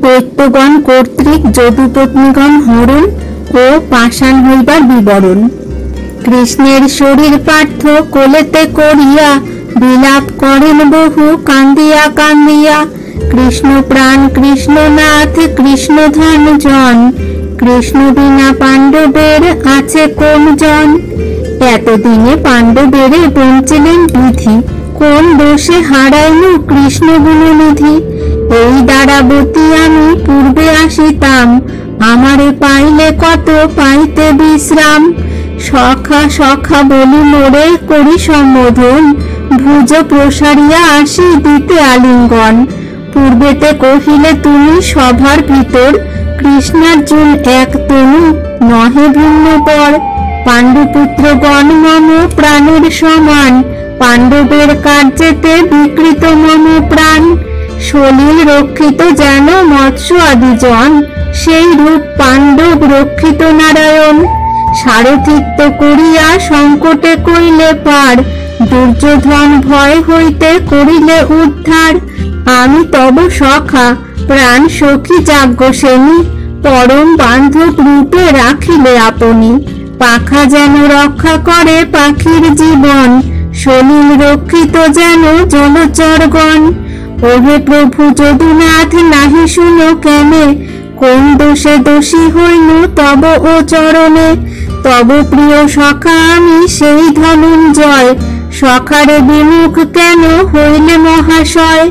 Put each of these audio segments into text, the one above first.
দৈত্যগণ কর্তৃক যদুপত্নীগণ হরণ ও পাষাণ হইবার বিবরণ। কৃষ্ণের শরীর পার্থ কোলেতে করিয়া বিলাপ করেন বহু কান্দিয়া কান্দিয়া। কৃষ্ণ প্রাণ কৃষ্ণনাথ কৃষ্ণধন জন, কৃষ্ণ বিনা পাণ্ডবের আছে কোন জন। এতদিনে পাণ্ডবের বঞ্চিলেন বিধি, কোন দোষে হারাইল কৃষ্ণ গুণনিধি। এই দ্বারাবতী আমি পূর্বে আসিতাম, আমারে পাইলে কত পাইতে বিশ্রাম। সখা সখা বলি মোরে করি সম্বোধন, ভুজ প্রসারিয়া আসি দিতে আলিঙ্গন। পূর্বেতে কহিলে তুমি সভার ভিতর, কৃষ্ণার্জুন এক তনু নহে ভিন্ন পর। পাণ্ডুপুত্রগণ মম প্রাণের সমান, পাণ্ডবের কার্যেতে বিকৃত মম প্রাণ। সলিল রক্ষিত যেন মৎস্য আদিজন, সেই রূপ পাণ্ডব রক্ষিত নারায়ণ। সারথিত্ব করিয়া সংকটে কইলে পার, দুর্যোধন ভয় হইতে করিলে উদ্ধার। আমি তব সখা প্রাণ সখী যাজ্ঞসেনী, পরম বান্ধব রূপে রাখিলে আপনি। পাখা যেন রক্ষা করে পাখির জীবন, সলিল রক্ষিত যেন জলচরগণ। ওহে প্রভু যদুনাথ নাহি শুনো কেনে, কোন দোষে দোষী হইল তব ও চরণে। তব প্রিয় সখা আমি সেই ধনঞ্জয়, সখারে বিমুখ কেন হইলে মহাশয়।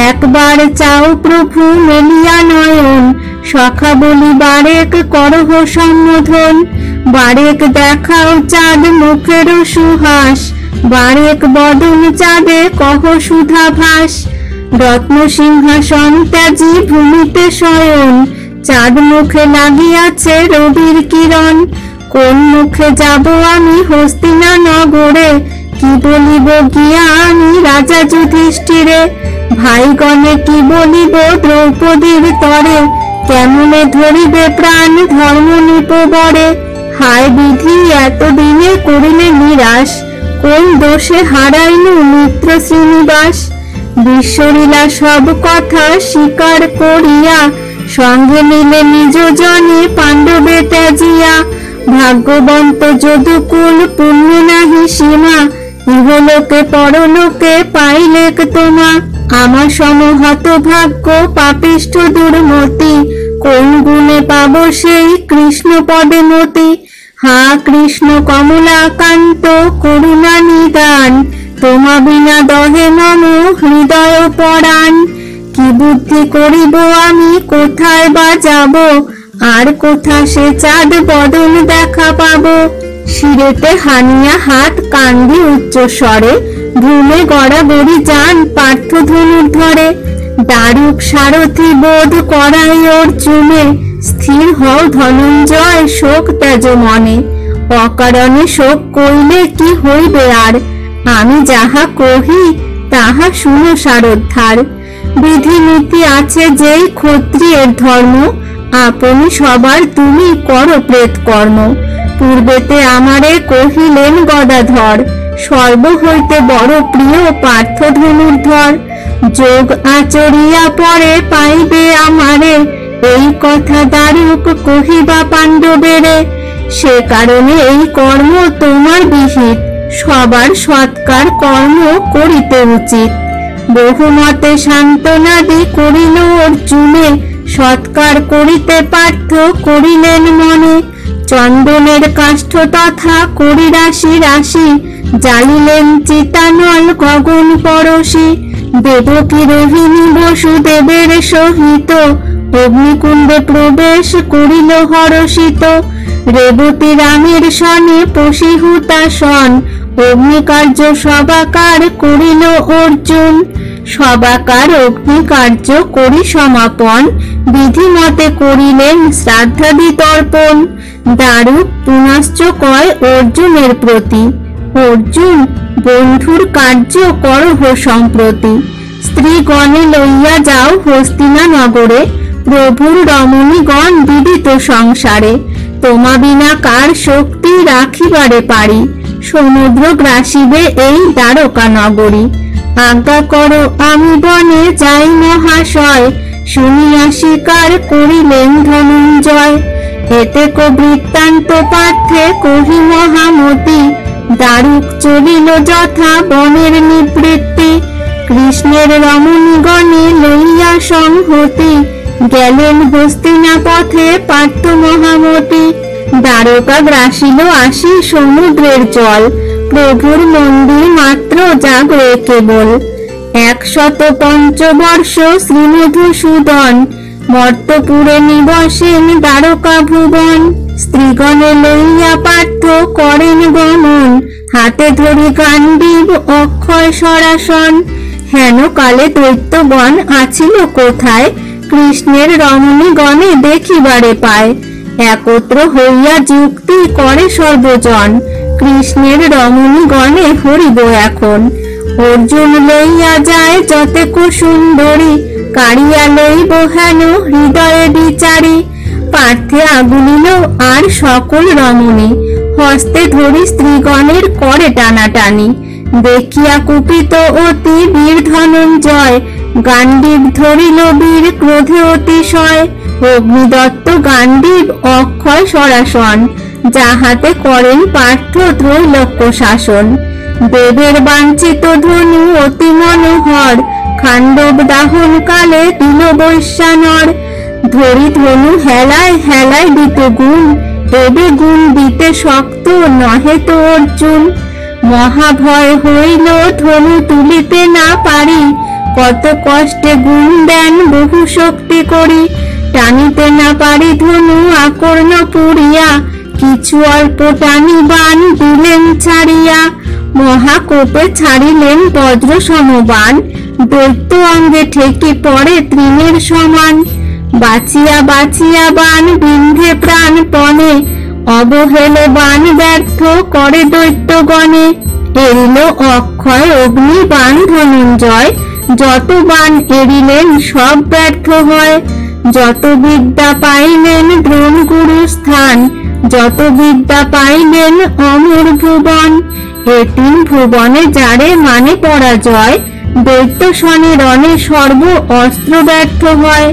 একবার চাও প্রভু মেলিয়া নয়ন, সখা বলি বারেক করহ সম্বোধন। বারেক দেখাও চাঁদ মুখের সুহাস, বারেক বদন চাঁদে কহ সুধাভাস। রত্ন সিংহাসন ত্যাজি ভূমিতে শয়ন, চাঁদ মুখে লাগিয়াছে রবির কিরণ। কোন মুখে যাব আমি হস্তিনা নগরে, কি বলিব গিয়া আমি রাজা যুধিষ্ঠিরে। ভাইগণে কি বলিব দ্রৌপদীর তরে, কেমনে ধরিবে প্রাণ ধর্ম নিপবরে। হায় বিধি এতদিনে করিলে নিরাশ, কোন দোষে হারাইল মিত্র শ্রীনিবাস। বিশ্বলীলা সব কথা স্বীকার করিয়া, সঙ্গে নিলে নিজ জনে পাণ্ডবে ত্যাজিয়া। ভাগ্যবন্ত যদুকুল পুণ্য নাহি সীমা, ইহলোকে পরলোকে পাইলেক তোমা। আমার সমহত ভাগ্য পাপিষ্ঠ দুর্মতি, কোন গুণে পাব সেই কৃষ্ণ পদে মতি। হা কৃষ্ণ কমলাকান্ত করুণা নিদান, তোমা বিনা দহে মম হৃদয় পরাণ। কি বুদ্ধি করিব আমি কোথায় বা যাব, আর কোথা সে চাঁদ বদন দেখা পাব। শিরেতে হানিয়া হাত কান্দি উচ্চ স্বরে, ভূমে গড়াগড়ি যান পার্থ ধনুর ধরে। দারুক সারথি বোধ করাই অর্জুনে, স্থির হও ধনঞ্জয় শোক ত্যাজ মনে। অকারণে শোক কইলে কি হইবে আর, আমি যাহা কহি তাহা শুনো সারোদ্ধার। বিধি নীতি আছে যেই ক্ষত্রিয়ের ধর্ম, আপনি সবার তুমি করো প্রেত কর্ম। পূর্বেতে আমারে কহিলেন গদাধর, সর্ব হইতে বড় প্রিয় পার্থ ধনুর্ধর। যোগ আচরিয়া পরে পাইবে আমারে, এই কথা দারুক কহিবা পাণ্ডবেরে। সে কারণে এই কর্ম তোমার বিহিত, সবার সৎকার কর্ম করিতে উচিত। বহুমতে সান্ত্বনাদি করিল অর্জুনে, সৎকার করিতে পার্থ করিলেন মনে। চন্দনের কাষ্ঠ তথা করি রাশি রাশি, জ্বালিলেন চিতানল গগন পরশি। দেবকী রোহিণী বসুদেবের সহিত, অগ্নিকুণ্ডে প্রবেশ করিল হরষিত। রেবতী রামের সনে পশিহুতাসন, অগ্নিকার্য সবাকার করিল অর্জুন। সবাকার অগ্নিকার্য করি সমাপন, বিধিমতে করিলেন শ্রাদ্ধাদি তর্পণ। দারুক পুনশ্চ কয় অর্জুনের প্রতি, অর্জুন বন্ধুর কার্য করহ সম্প্রতি। স্ত্রীগণে লইয়া যাও হস্তিনা নগরে, প্রভুর রমণীগণ বিদিত সংসারে। তোমা বিনা কার শক্তি রাখিবারে পারি, সমুদ্র গ্রাসিবে এই দ্বারকা নগরী। আজ্ঞা করো আমি বনে যাই মহাশয়, শুনিয়া স্বীকার করিলেন ধনঞ্জয়। এতে বৃত্তান্ত পার্থে কহি মহামতি, দারুক চলিল যথা বনের নিবৃত্তি। কৃষ্ণের রমণীগণে লইয়া সংহতি, গেলেন হস্তিনাপথে পার্থ মহামতি। দ্বারকা গ্রাসিল আসি সমুদ্রের জল, প্রভুর মন্দির মাত্র জাগরে কেবল। 105 বর্ষ শ্রীমধুসূদন, মর্তপুরে নিবসেন দ্বারকা ভুবন। স্ত্রীগণে লইয়া পার্থ করেন গমন, হাতে ধরি গান্ডীব অক্ষয় সরাসন। হেন কালে দৈত্যগণ আছিল কোথায়, কৃষ্ণের রমণীগণে দেখিবারে পায়। একত্র হইয়া যুক্তি করে সর্বজন, কৃষ্ণের রমণীগণে হরিব এখন। অর্জুন লইয়া যায় যতেক সুন্দরী, কাড়িয়া লইব হেন হৃদয়ে বিচারি। পার্থে আগুলিল আর সকল রমণী, হস্তে ধরি স্ত্রীগণের করে টানাটানি। দেখিয়া কুপিত অতি বীর ধনঞ্জয়, গান্ডীব ধরিল বীর ক্রোধে অতিশয়। অগ্নিদত্ত গান্ডীব অক্ষয় সরাসন, যাহাতে করেন পার্থ ত্রৈলোক্য শাসন। দেবের বাঞ্ছিত ধনু অতি মনোহর, খাণ্ডব দাহন কালে দিল বৈশ্যানর। ধরি ধনু হেলায় হেলায় দিত গুণ, দেবে গুণ দিতে শক্ত নহে তো অর্জুন। মহাভয় হইল ধনু তুলিতে না পারি, কত কষ্টে গুণ দেন বহু শক্তি করি। টানিতে না পারি ধনু আকর্ণ পুরিয়া, কিছু অল্প টানি বান দিলেন ছাড়িয়া। মহাকোপে ছাড়িলেন বজ্র সমবান, দৈত্য অঙ্গে ঠেকে পড়ে তৃণের সমান। বাঁচিয়া বাঁচিয়া বান বিন্ধে প্রাণপণে, অবহেলে বান ব্যর্থ করে দৈত্যগণে। এরিল অক্ষয় অগ্নি বান ধনঞ্জয়, যত বান এরিলেন সব ব্যর্থ হয়। যত বিদ্যা পাইলেন দ্রোণ গুরু স্থান, যত বিদ্যা পাইলেন অমর ভুবন। এ 3 ভুবনে যারে মানে পরাজয়, দৈত্য শনে রণে সর্ব অস্ত্র ব্যর্থ হয়।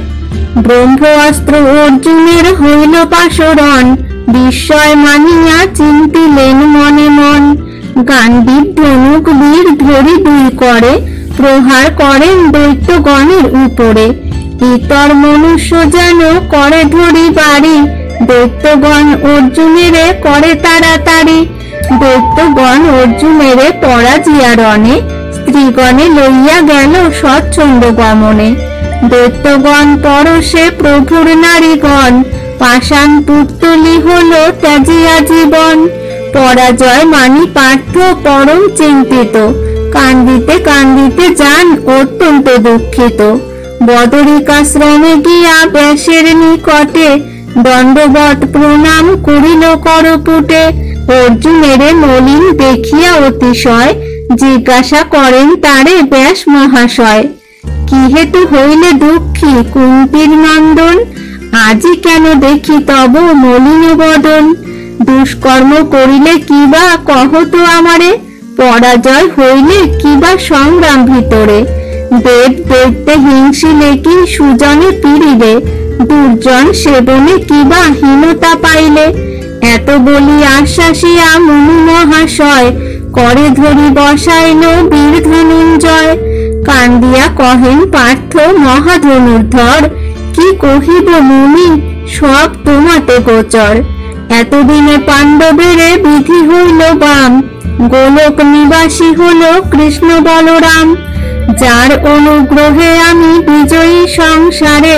ব্রহ্ম অস্ত্র অর্জুনের হইল পাশরণ, বিস্ময় মানিয়া চিন্তিলেন মনে মন। গান্ডীব ধনুক বীর ধরি দুই করে, প্রহার করেন দৈত্যগণের উপরে। ইতর মনুষ্য যেন করে ধরি বাড়ি, দৈত্যগণ অর্জুনেরে করে তাড়াতাড়ি। দৈত্যগণ অর্জুনেরে পরাজিয়া রণে, স্ত্রীগণে লইয়া গেল স্বচ্ছন্দ গমনে। দৈত্যগণ পরশে প্রভুর নারীগণ, পাষাণ পুত্তলি হলো ত্যাজিয়া জীবন। পরাজয় মানি পার্থ পরম চিন্তিত, কান্দিতে কান্দিতে যান অত্যন্ত দুঃখিত। বদরিকাশ্রমে গিয়া ব্যাসের নিকটে, দণ্ডবৎ প্রণাম করিল করপুটে। অর্জুনেরে মলিন দেখিয়া অতিশয়, জিজ্ঞাসা করেন তারে ব্যাস মহাশয়। কি হেতু হইলে দুঃখী কুন্তীর নন্দন, আজি কেন দেখি তব মলিন বদন। দুষ্কর্ম করিলে কিবা কহ তো আমারে, পরাজয় হইলে কিবা সংগ্রাম ভিতরে। দেব দৈত্যে হিংসিলে কি সুজনে পীড়িলে, দুর্জন সেবনে কিবা হীনতা পাইলে। এত বলি আশ্বাসিয়া মুনি মহাশয়, করে ধরি বসাইল বীর ধনঞ্জয়। কান্দিয়া কহেন পার্থ মহাধনুর্ধর, কি কহিব মুনি সব তোমাতে গোচর। এতদিনে পাণ্ডবেরে বিধি হইল বাম, গোলক নিবাসী হলো কৃষ্ণ বলরাম। যার অনুগ্রহে আমি বিজয়ী সংসারে,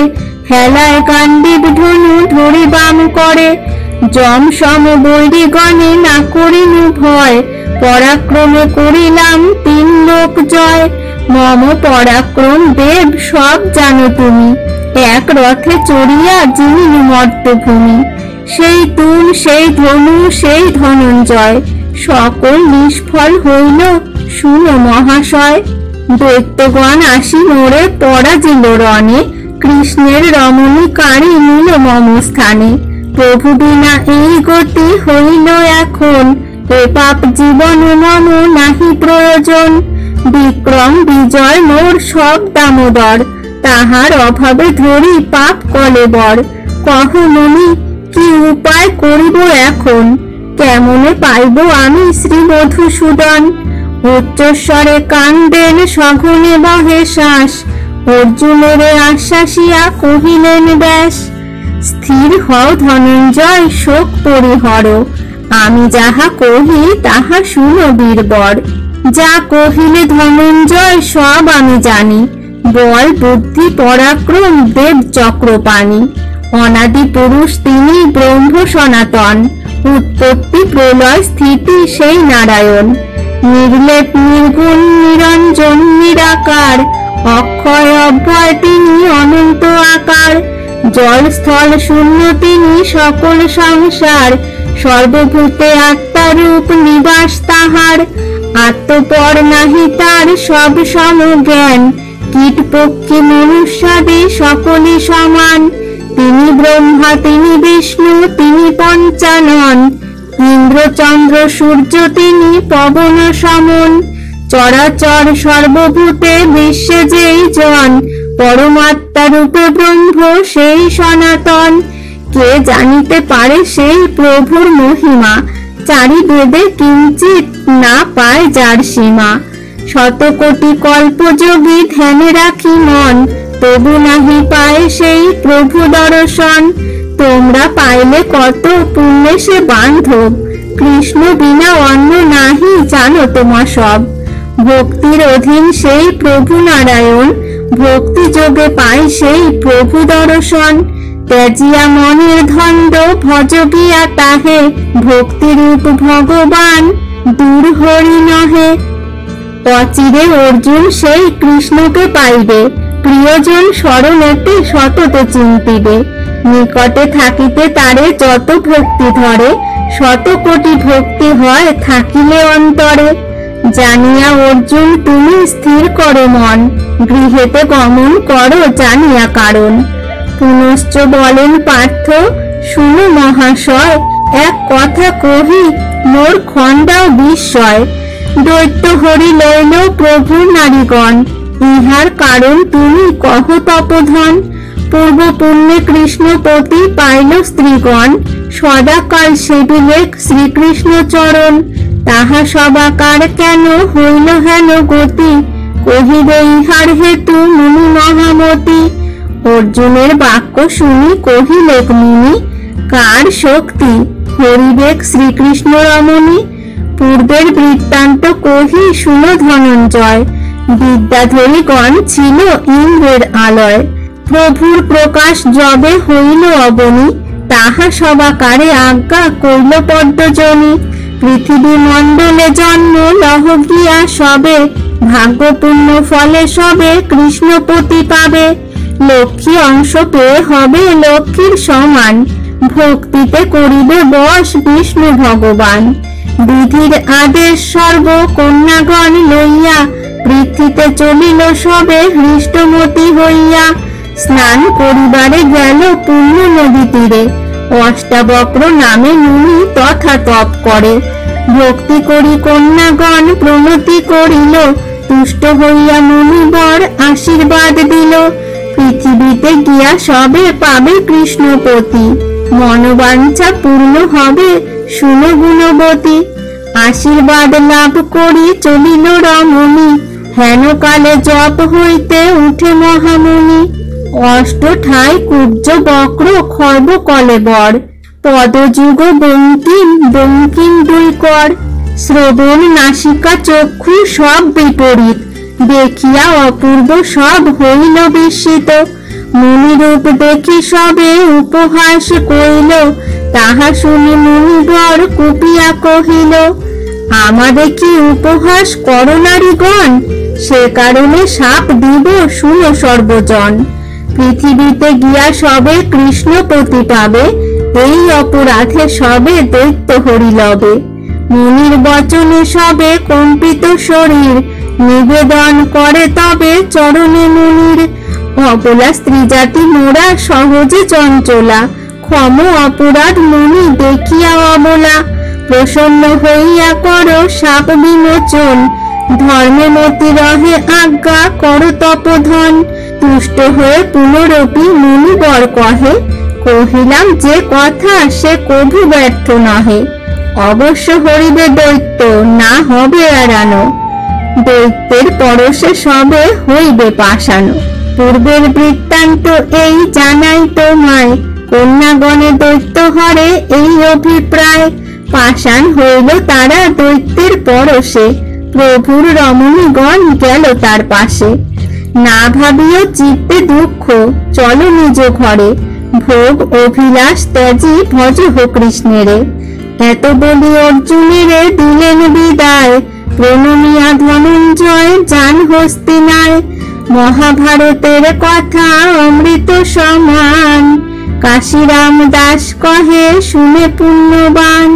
হেলায় গান্ডীব ধনু ধরি বাম করে। যম সম বৈরীগণে না করিনু ভয়, পরাক্রমে করিলাম 3 লোক জয়। মম পরাক্রম দেব সব জানো তুমি, এক রথে চড়িয়া যিনি মর্তভূমি। সেই তুল সেই ধনু সেই ধনঞ্জয়, সকল নিষ্ফল হইল শুনো মহাশয়। দৈত্যগণ আসি মোরে পরাজিল রণে, কৃষ্ণের রমণী কারি নিল মম স্থানে। প্রভু বিনা এই গতি হইল এখন, এ পাপ জীবন মম নাহি প্রয়োজন। বিক্রম বিজয় মোর সব দামোদর, তাহার অভাবে ধরি পাপ কলেবর। কহ মুনি, কি উপায় করিব এখন? কেমনে পাইব আমি শ্রী মধুসূদন? উচ্চস্বরে কান্দেন, সঘনে বহে শ্বাস। অর্জুনের আশ্বাসিয়া কহিলেন ব্যাস। স্থির হও ধনঞ্জয়, শোক পরিহর। আমি যাহা কহি তাহা শুনো বীরবর। যা কহিলে ধনঞ্জয় সব আমি জানি। বল বুদ্ধি পরাক্রম দেব চক্রপাণি। অনাদি পুরুষ তিনি, ব্রহ্ম সনাতন। উৎপত্তি প্রলয় স্থিতি সেই নারায়ণ। নির্লেপ নির্গুণ নিরঞ্জন নিরাকার। অক্ষয় অব্যয় তিনি, অনন্ত আকার। জল স্থল শূন্য তিনি, সকল সংসার। সর্বভূতে আত্মারূপ নিবাস তাহার। আত্মপর নাহি তার, সব সমজ্ঞান। কীট পক্ষী মনুষ্যাদি সকলই সমান। তিনি ব্রহ্মা তিনি বিষ্ণু তিনি পঞ্চানন। ইন্দ্র চন্দ্র সূর্য তিনি, পবন সমন। চরাচর সর্বভূতে বিশ্বে যেই জন। পরমাত্মা রূপে ব্রহ্ম সেই সনাতন। কে জানিতে পারে সেই প্রভুর মহিমা? চারি বেদে কিঞ্চিত না পায় যার সীমা। শতকোটি কল্পযোগী ধ্যানে রাখি মন। তবু নাহি পায় সেই প্রভু দর্শন। তোমরা পাইলে কত পুণ্যে সে বান্ধব। কৃষ্ণ বিনা অন্য নাহি জানো তোমা সব। ভক্তির অধীন সেই প্রভু নারায়ণ। ভক্তি যোগে পাই সেই প্রভু দর্শন। ত্যাজিয়া মনের ধন্দ ভজ গিয়া তাহে। ভক্তিরূপ ভগবান দূর হরি নহে। অচিরে অর্জুন সেই কৃষ্ণকে পাইবে। প্রিয়জন স্মরণেতে সতত চিন্তিবে। নিকটে থাকিতে তারে যত ভক্তি ধরে। শত কোটি ভক্তি হয় থাকিলে অন্তরে। জানিয়া অর্জুন তুমি স্থির করো মন। গৃহেতে গমন করো জানিয়া কারণ। পুনশ্চ বলেন পার্থ, শুনো মহাশয়। এক কথা কহি, মোর খণ্ডাও বিস্ময়। দৈত্য হরি লইল প্রভুর নারীগণ। ইহার কারণ তুমি কহ তপোধন। পূর্ব পুণ্যে কৃষ্ণপতি পাইল স্ত্রীগণ। সদাকাল সেবিলেক শ্রীকৃষ্ণ চরণ। তাহা সবাকার কেন হইল হেন গতি? কহিবে ইহার হেতু মুনি মহামতি। অর্জুনের বাক্য শুনি কহিলেক মুনি, কার শক্তি হরিবেক শ্রীকৃষ্ণ রমণী। পূর্বের বৃত্তান্ত কহি শুনো ধনঞ্জয়। বিদ্যাধরীগণ ছিল ইন্দ্রের আলয়। প্রভুর প্রকাশ যবে হইল অবনী। তাহা সবাকারে আজ্ঞা কইল পদ্মজনী। পৃথিবী মণ্ডলে জন্ম লহ গিয়া সবে। ভাগ্য পুণ্য ফলে সবে কৃষ্ণপতি পাবে। লক্ষ্মী অংশ পেয়ে হবে লক্ষ্মীর সমান। ভক্তিতে করিবে বশ বিষ্ণু ভগবান। বিধির আদেশ সর্ব কন্যাগণ লইয়া। পৃথিবীতে চলিল সবে হৃষ্টমতি হইয়া। স্নান করিবারে গেল পূর্ণ নদী তীরে। অষ্টাবক্র নামে মুনি তথা তপ করে। ভক্তি করি কন্যাগণ প্রণতি করিল। তুষ্ট হইয়া মুনিবর আশীর্বাদ দিল। পৃথিবীতে গিয়া সবে পাবে কৃষ্ণপতি। মনোবাঞ্ছা পূর্ণ হবে শুনো গুণবতী। আশীর্বাদ লাভ করি চলিল রমণী। হেন কালে জপ হইতে উঠে মহামুনি। অষ্ট ঠাই কুব্জ বক্র খর্ব কলেবর। পদযুগ বঙ্কিম বঙ্কিম দুই কর। শ্রবণ নাসিকা চক্ষু সব বিপরীত। দেখিয়া অপূর্ব সব হইল বিস্মিত। মুনিরূপ দেখি সবে উপহাস কইল। তাহা শুনি মুনিবর কুপিয়া কহিল, আমাদের কি উপহাস করো নারীগণ? সে কারণে শাপ দিব শুনো সর্বজন। পৃথিবীতে গিয়া সবে কৃষ্ণপতি পাবে। এই অপরাধে সবে দৈত্য হরি লবে। মুনির বচনে সবে কম্পিত শরীর। নিবেদন করে তবে চরণে মুনির। অবলা স্ত্রী জাতি মোরা সহজে চঞ্চলা। ক্ষম অপরাধ মুনি দেখিয়া অবলা। প্রসন্ন হইয়া করো শাপ বিমোচন। ধর্মে মতি রহে আজ্ঞা করো তপোধন। তুষ্ট হয়ে পুনরপি মুনিবর কহে, কহিলাম যে কথা সে কভু ব্যর্থ নহে। অবশ্য হরিবে দৈত্য, না হবে এড়ানো। দৈত্যের পরশে সবে হইবে পাশানো। পূর্বের বৃত্তান্ত এই জানাই তোমায়, কন্যাগণে দৈত্য হরে এই অভিপ্রায়। পাষাণ হইল তারা দৈত্যের পরশে, প্রভুর রমণীগণ গেল তার পাশে। না ভাবিও চিত্তে দুঃখ, চলো নিজ ঘরে। ভোগ অভিলাষ ত্যাজি ভজ হো কৃষ্ণেরে। এত বলি অর্জুনেরে দিলেন বিদায়, প্রণমিয়া ধনঞ্জয় যান হস্তিনায়। মহাভারতের কথা অমৃত সমান, কাশীরাম দাস কহে শুনে পুণ্যবান।